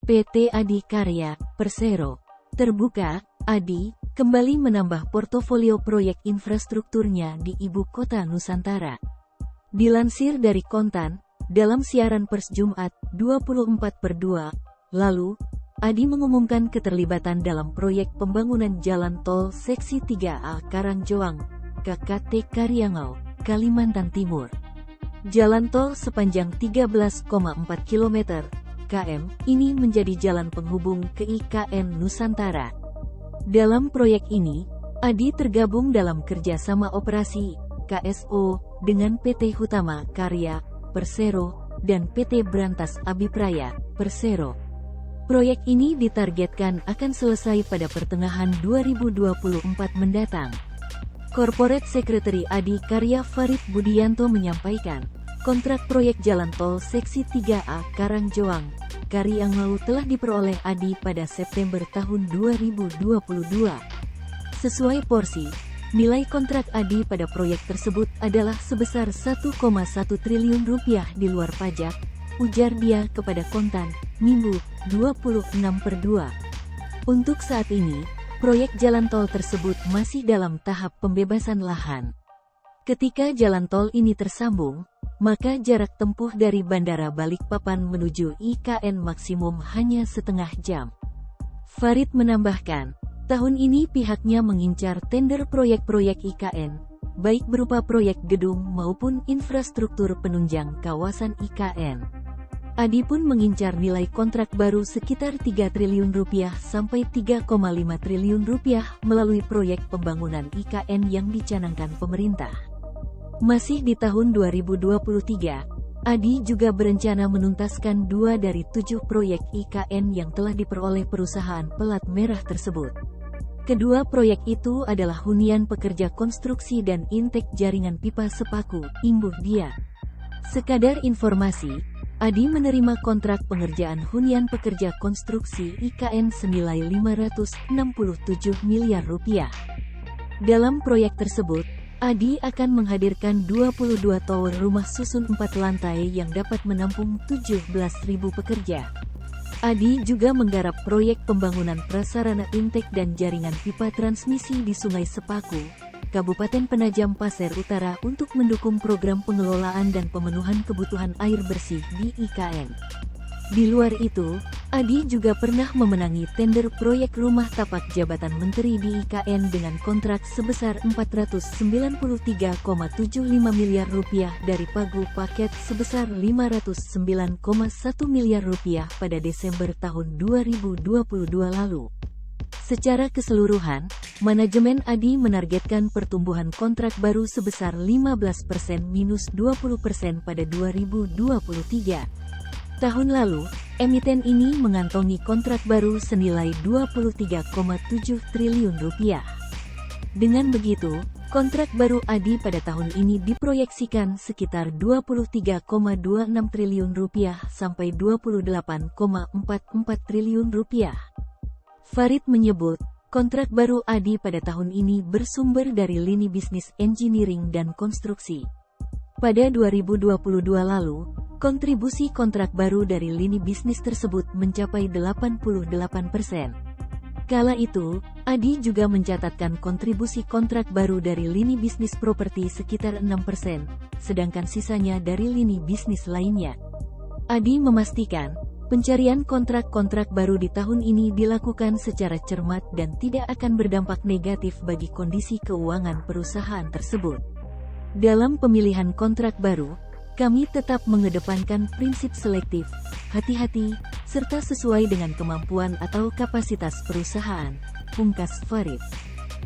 PT Adi Karya Persero. Terbuka, Adi kembali menambah portofolio proyek infrastrukturnya di Ibu Kota Nusantara. Dilansir dari Kontan, dalam siaran pers Jumat 24/2, lalu, Adi mengumumkan keterlibatan dalam proyek pembangunan jalan tol Seksi 3A Karangjoang, KKT Karyangau, Kalimantan Timur. Jalan tol sepanjang 13,4 km (km) ini menjadi jalan penghubung ke IKN Nusantara. Dalam proyek ini, Adi tergabung dalam kerjasama operasi KSO dengan PT Hutama Karya Persero dan PT Brantas Abipraya Persero. Proyek ini ditargetkan akan selesai pada pertengahan 2024 mendatang. Corporate Secretary Adi Karya Farid Budianto menyampaikan, kontrak proyek jalan tol Seksi 3A Karangjoang, Karyangau telah diperoleh Adi pada September tahun 2022. Sesuai porsi, nilai kontrak Adi pada proyek tersebut adalah sebesar 1,1 triliun rupiah di luar pajak, ujar dia kepada Kontan, Minggu, 26/2. Untuk saat ini, proyek jalan tol tersebut masih dalam tahap pembebasan lahan. Ketika jalan tol ini tersambung, maka jarak tempuh dari Bandara Balikpapan menuju IKN maksimum hanya setengah jam. Farid menambahkan, tahun ini pihaknya mengincar tender proyek-proyek IKN, baik berupa proyek gedung maupun infrastruktur penunjang kawasan IKN. Adi pun mengincar nilai kontrak baru sekitar 3 triliun rupiah sampai 3,5 triliun rupiah melalui proyek pembangunan IKN yang dicanangkan pemerintah. Masih di tahun 2023, Adi juga berencana menuntaskan 2 dari 7 proyek IKN yang telah diperoleh perusahaan pelat merah tersebut. Kedua proyek itu adalah hunian pekerja konstruksi dan intek jaringan pipa sepaku, imbuh dia. Sekadar informasi, Adi menerima kontrak pengerjaan hunian pekerja konstruksi IKN senilai 567 miliar rupiah. Dalam proyek tersebut, Adi akan menghadirkan 22 tower rumah susun 4 lantai yang dapat menampung 17.000 pekerja. Adi juga menggarap proyek pembangunan prasarana intek dan jaringan pipa transmisi di Sungai Sepaku, Kabupaten Penajam Pasir Utara untuk mendukung program pengelolaan dan pemenuhan kebutuhan air bersih di IKN. Di luar itu, Adi juga pernah memenangi tender proyek rumah tapak jabatan menteri di IKN dengan kontrak sebesar 493,75 miliar rupiah dari pagu paket sebesar 509,1 miliar rupiah pada Desember tahun 2022 lalu. Secara keseluruhan, manajemen Adi menargetkan pertumbuhan kontrak baru sebesar 15%-20% pada 2023. Tahun lalu, emiten ini mengantongi kontrak baru senilai 23,7 triliun rupiah. Dengan begitu, kontrak baru Adi pada tahun ini diproyeksikan sekitar 23,26 triliun rupiah sampai 28,44 triliun rupiah. Farid menyebut, kontrak baru Adi pada tahun ini bersumber dari lini bisnis engineering dan konstruksi. Pada 2022 lalu, kontribusi kontrak baru dari lini bisnis tersebut mencapai 88%. Kala itu, Adi juga mencatatkan kontribusi kontrak baru dari lini bisnis properti sekitar 6%, sedangkan sisanya dari lini bisnis lainnya. Adi memastikan, pencarian kontrak-kontrak baru di tahun ini dilakukan secara cermat dan tidak akan berdampak negatif bagi kondisi keuangan perusahaan tersebut. Dalam pemilihan kontrak baru, kami tetap mengedepankan prinsip selektif, hati-hati, serta sesuai dengan kemampuan atau kapasitas perusahaan, pungkas Farid.